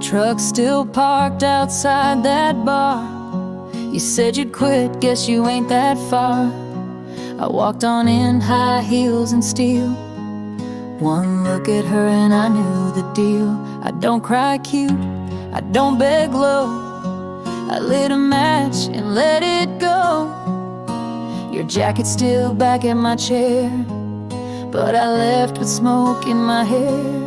Truck still parked outside that bar. You said you'd quit, guess you ain't that far. I walked on in, high heels and steel. One look at her and I knew the deal. I don't cry cute, I don't beg low. I lit a match and let it go. Your jacket's still back in my chair, but I left with smoke in my hair.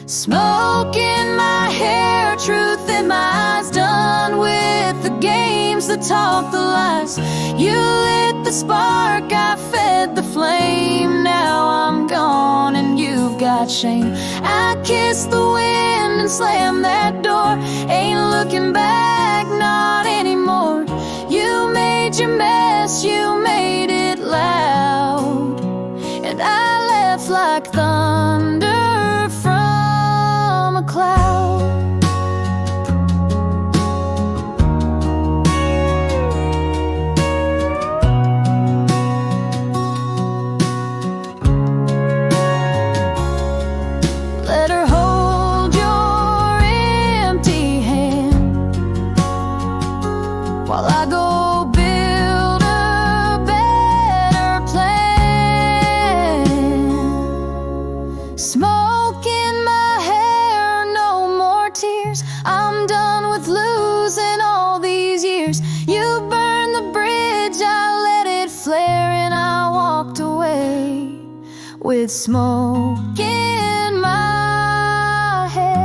Smoke in my hair, truth in my eyes. Done with the games that talk the lies. You lit the spark, I fed the flame. Now I'm gone and you've got shame. I kissed the wind and slammed that door. Ain't looking back, not anymore. You made your mess, you made it loud, and I left like thunder from a cloud. Let her hold your empty hand while I go build a better plan. Smoke in my hair, no more tears. I'm done with losing all these years. You burned the bridge, I let it flare, and I walked away with smoke in my hair.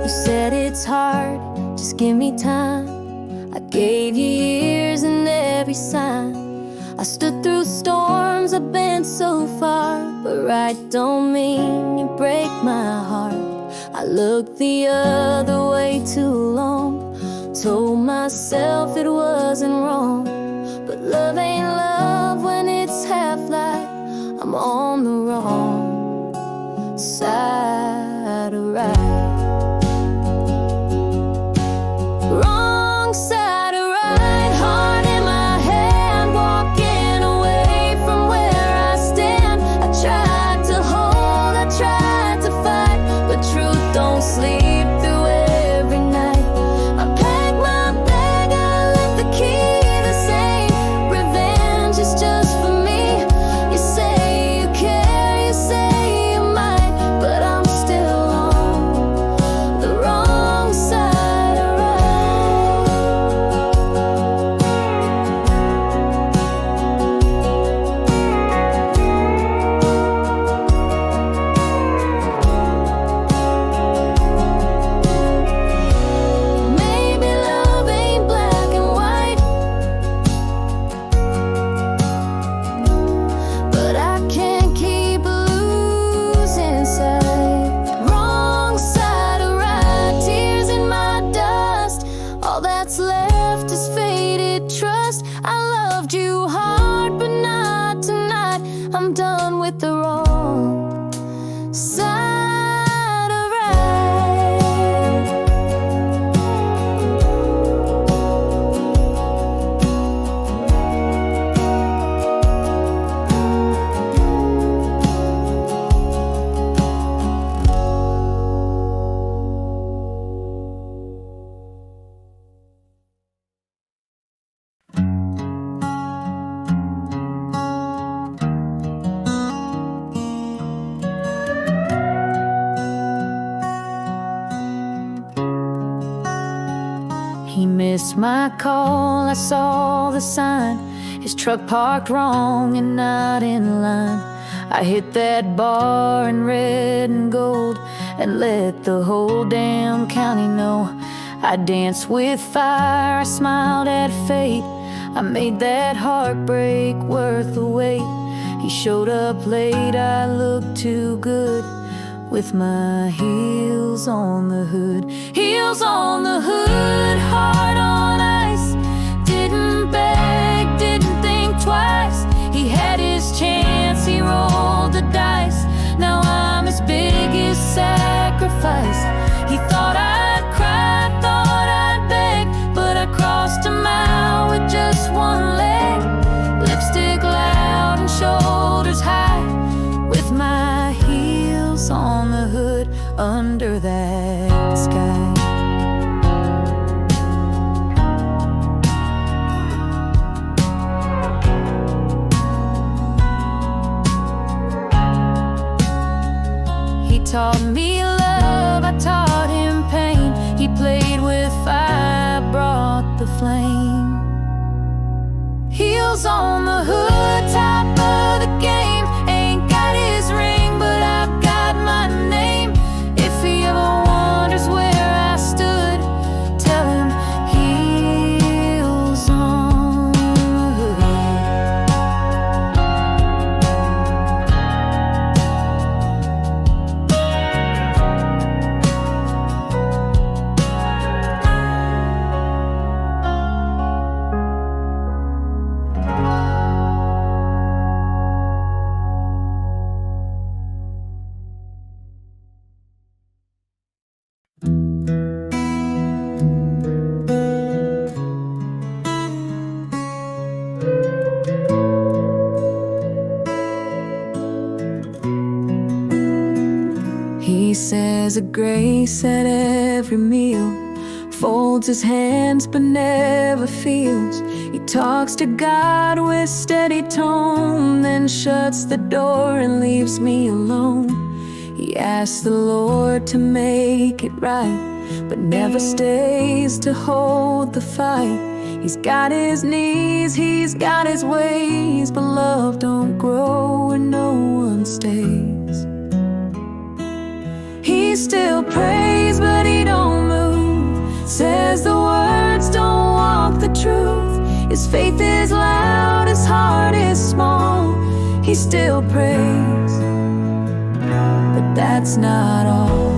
You said it's hard, just give me time. I gave you years and every sign. I stood through storms, I've been so far, but right don't mean you break my heart. I looked the other way too long, told myself it wasn't wrong, but love ain't love when it's half lie. I'm on the wrong side of right. Wrong side of right, heart in my hand, walking away from where I stand. I tried to hold, I tried to fight, but truth don't sleep through every night. I packed my bag, I left the key the same. Revenge is just for me. You say you care, you say you might, but I'm still on the wrong side of right. Maybe love ain't black and white, but I can't keep losing sight. Wrong side of right, tears in my dust. All that's left is faded trust. I loved you hard, but not tonight. I'm done with the wrong side of right. He missed my call, I saw the sign. His truck parked wrong and not in line. I hit that bar in red and gold and let the whole damn county know. I danced with fire, I smiled at fate. I made that heartbreak worth the wait. He showed up late, I looked too good. with my heels on the hood. Heels on the hood, heart on ice. Didn't beg, didn't think twice. He had his chance, he rolled the dice. Now I'm his biggest sacrifice. He thought I'd cry, thought I'd beg, but I crossed a mile with just one leg. Lipstick loud and shoulders high, with my heels on the hood under that sky. He taught me love, I taught him pain. He played with fire, brought the flame. Heels on the hood, top of the game. Ain't got his ring, but I've got my name. If he ever wonders where I stood, tell him heels on the hood. He says a grace at every meal, folds his hands but never feels. He talks to God with steady tone, then shuts the door and leaves me alone. He asks the Lord to make it right, but never stays to hold the fight. He's got his needs, he's got his ways, but love don't grow where no one stays. He still prays, but he don't move. Says the words don't walk the truth. His faith is loud, his heart is small. He still prays, but that's not all.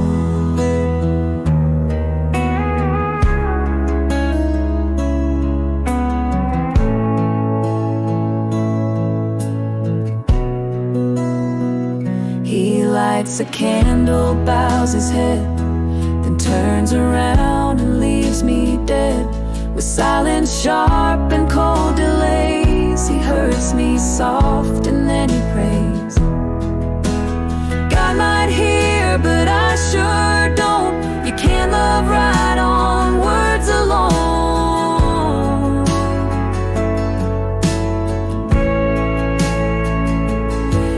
He lights a candle, bows his head, then turns around and leaves me dead. With silence sharp and cold delays, he hurts me soft and then he prays. God might hear, but I sure don't. You can't love right on words alone.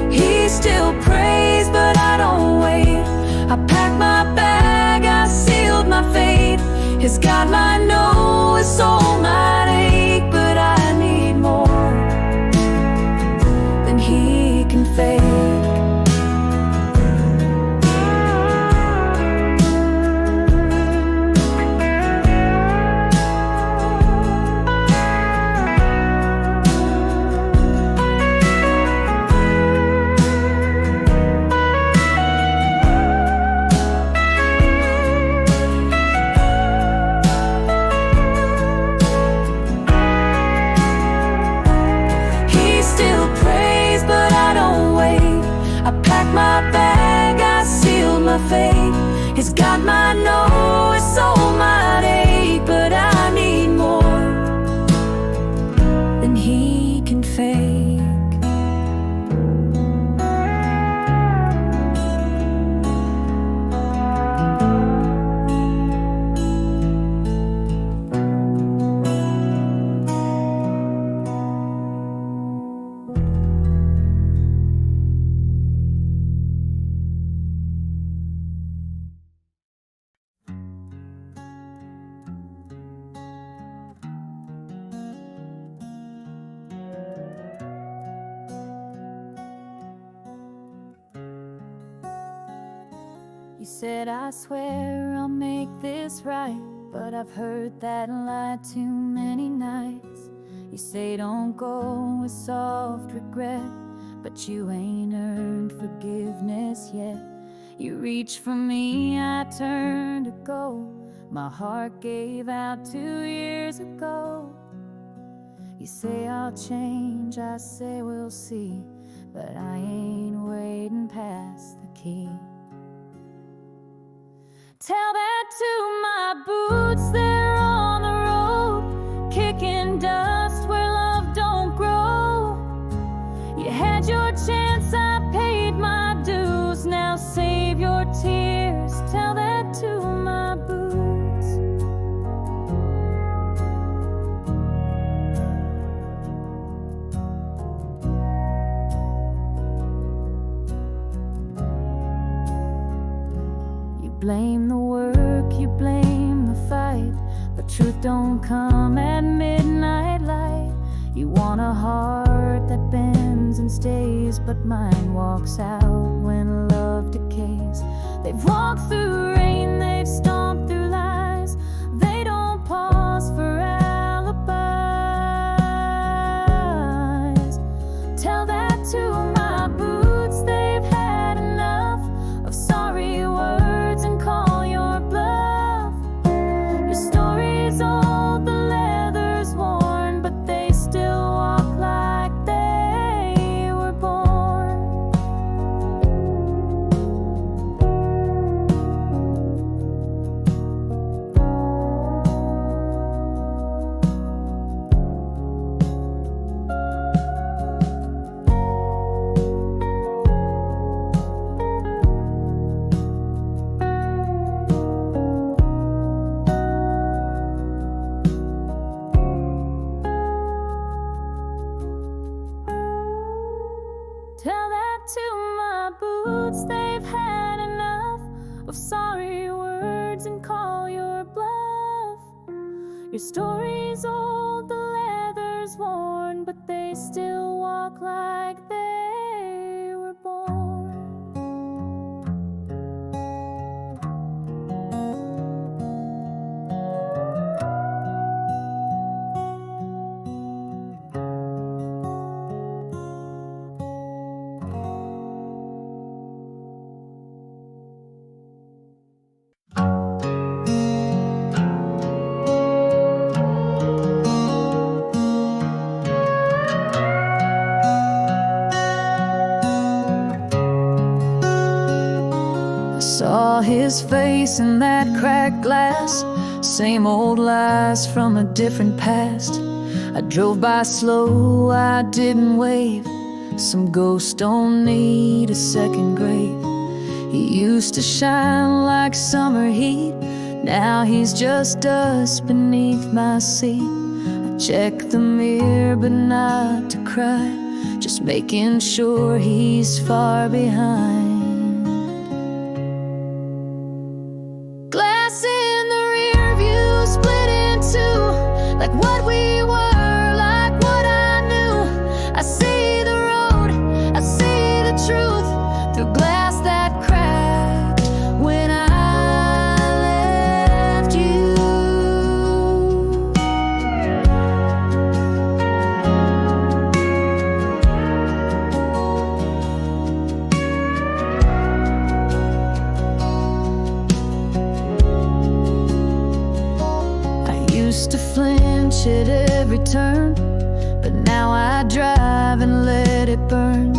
He still prays, but I don't wait. I packed my bag, I sealed my fate. His God might know, his soul might ache, but I need more than he can fake. My bag, I sealed my fate. His God might know, his soul might ache, but I need more than he can fake. You said, I swear I'll make this right, but I've heard that lie too many nights. You say don't go with soft regret, but you ain't earned forgiveness yet. You reached for me, I turned to go. My heart gave out 2 years ago. You say I'll change, I say we'll see, but I ain't waiting past the key. Tell that to my boots, they're on the road, kicking dust where love don't grow. You had your chance, I paid my dues, now save your tears. Tell that to my boots. You blame the work, you blame the fight, but truth don't come at midnight light. You want a heart that bends and stays, but mine walks out when love decays. They've walked through rain, they've stomped through lies. They don't pause for alibis. Tell that to my boots, they've had enough of sorry words and call your bluff. Your story's old, the leather's worn, but they still walk like they were born. Tell that to my boots, they've had enough of sorry words and call your bluff. Your story's old, the leather's worn, but they still walk like they were born. Saw his face in that cracked glass, same old lies from a different past. I drove by slow, I didn't wave. Some ghosts don't need a second grave. He used to shine like summer heat, now he's just dust beneath my seat. I check the mirror but not to cry, just making sure he's far behind. Glass in the rear view, split in two, like what we were, like what I knew. I see the road, I see the truth, through glass that cracked when I left you. Used to flinch at every turn, but now I drive and let it burn.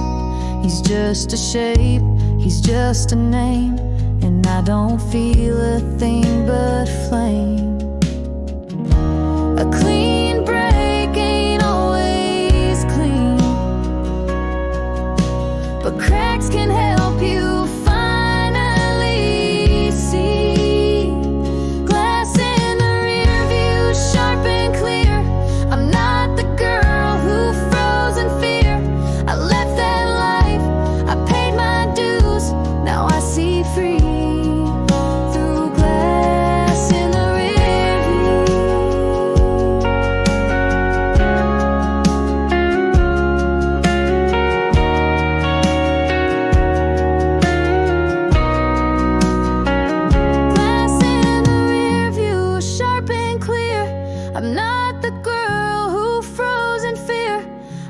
He's just a shape, he's just a name, and I don't feel a thing but flame. A clean break ain't always clean, but cracks can help you finally see. Glass in the rear view, sharp and clear. I'm not the girl who froze in fear. I left that life, I paid my dues, now I see free. Through glass in the rear view. Glass in the rear view, sharp and clear. I'm not the girl who froze in fear.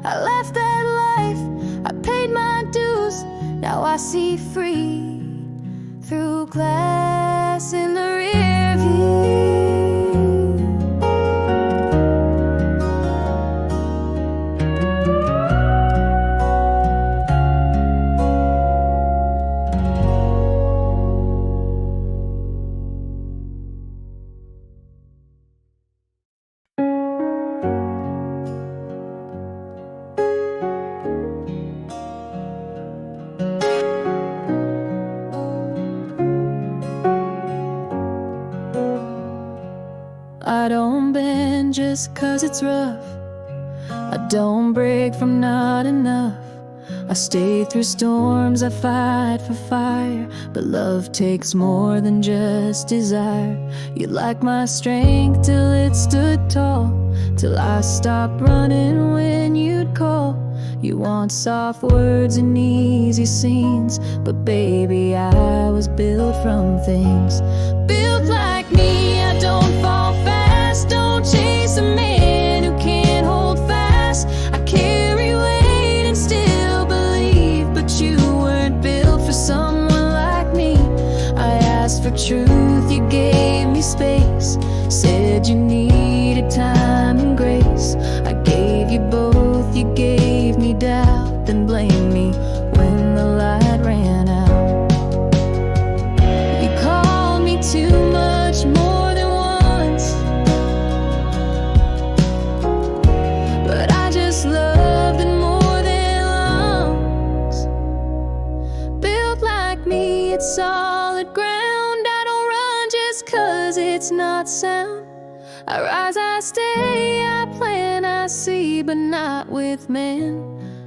I left that life, I paid my dues, now I see free. glass in the rear view. I don't bend just 'cause it's rough. I don't break from not enough. I stay through storms, I fight for fire. But love takes more than just desire. You like my strength till it stood tall, till I stopped running when you'd call. You want soft words and easy scenes, but baby, I was built from things. Built like me, I don't fall fast. Don't chase a man who can't hold fast. I carry weight and still believe, but you weren't built for someone like me. I asked for truth, you gave me space. Said you needed time and grace. I gave you both, you gave me doubt, then blamed me when the light ran out. You called me too much, more than once, but I just loved it more than lungs. Built like me, it's solid ground. I don't run just 'cause it's not sound. I rise, I stay, I plan, I see, but not with men,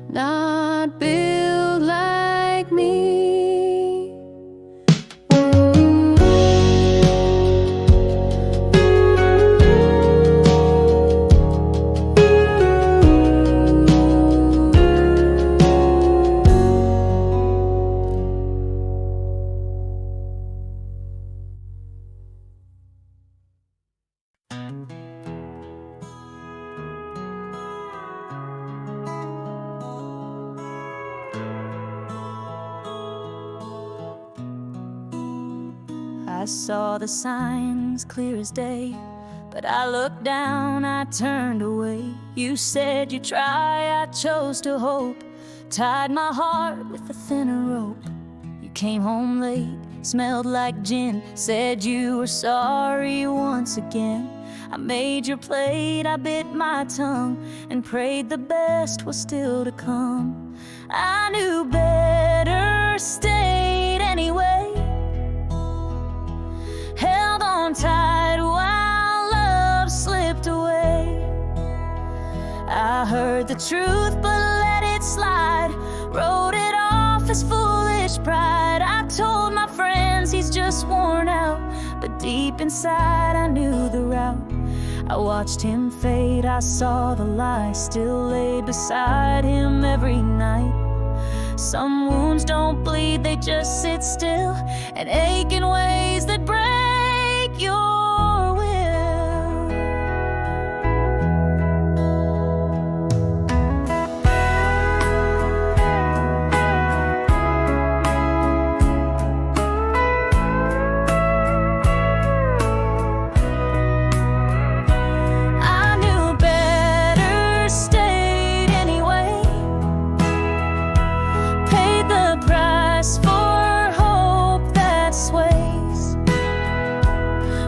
not built like me. I saw the signs clear as day, but I looked down, I turned away. You said you'd try, I chose to hope. Tied my heart with a thinner rope. You came home late, smelled like gin. Said you were sorry once again. I made your plate, I bit my tongue, and prayed the best was still to come. I knew better, stayed anyway. Held on tight while love slipped away. I heard the truth but let it slide. Wrote it off as foolish pride. I told my friends he's just worn out, but deep inside I knew the route. I watched him fade, I saw the lie. Still lay beside him every night. Some wounds don't bleed, they just sit still and ache in ways that break your will. I knew better, stayed anyway. Paid the price for hope that sways.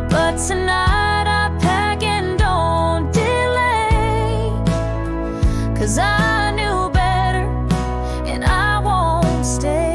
But tonight I pack and don't delay, 'cause I knew better and I won't stay.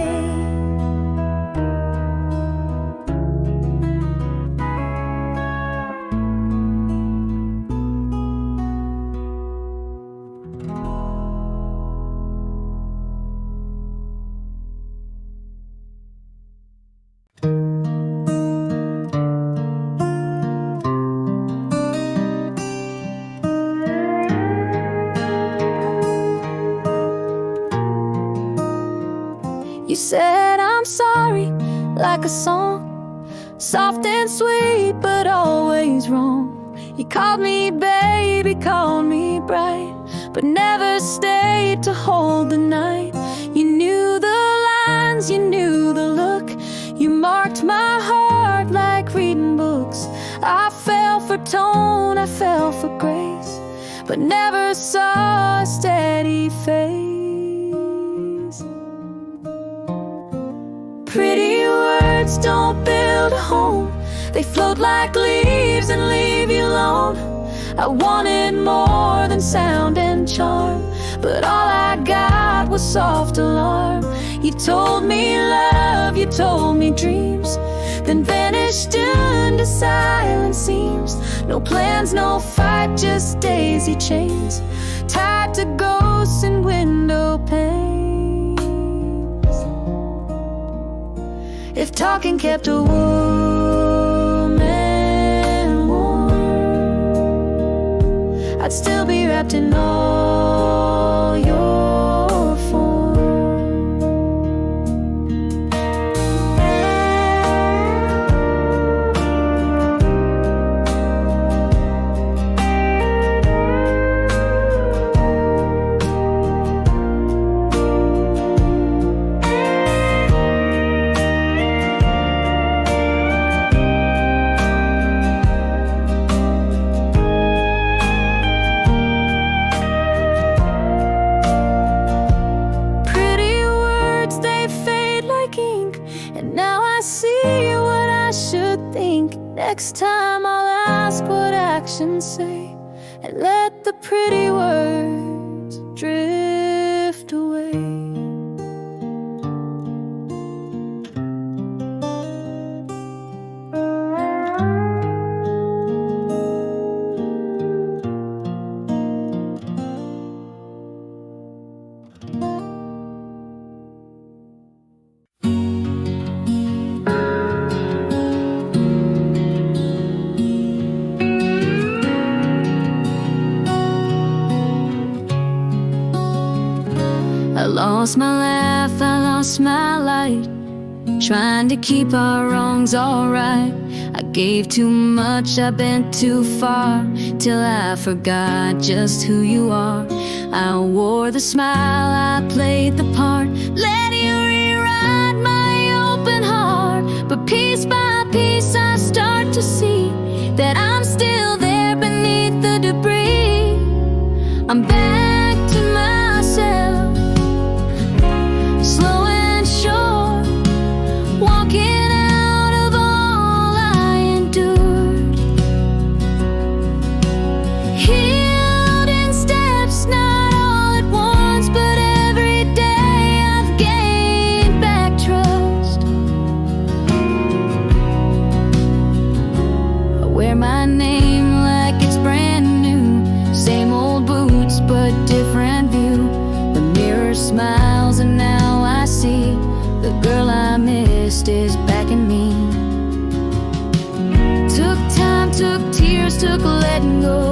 You said I'm sorry like a song, soft and sweet but always wrong. You called me baby, called me bright, but never stayed to hold the night. You knew the lines, you knew the look, You marked my heart like reading books. I fell for tone, I fell for grace, but never saw a steady face. Pretty words don't build a home, they float like leaves and leave you alone. I wanted more than sound and charm, but all I got was soft alarm. You told me love, you told me dreams, then vanished into silent seams. No plans, no fight, just daisy chains tied to ghosts and window panes. If talking kept a woman warm, I'd still be wrapped in all your form. Next time I'll ask what actions say, and let the pretty words drift away. I lost my laugh, I lost my light, trying to keep our wrongs alright. I gave too much, I bent too far, till I forgot just who you are. I wore the smile, I played the part, let you rewrite my open heart. But piece by piece I start to see that I'm still there beneath the debris. I'm back to myself, slow and sure, walking out of all I endured. Healed in steps, not all at once, but every day I've gained back trust. I wear my name like it's brand new, same old boots but different view. The mirror smiles and now I see the girl I missed is back in me. Took time, took tears, took letting go,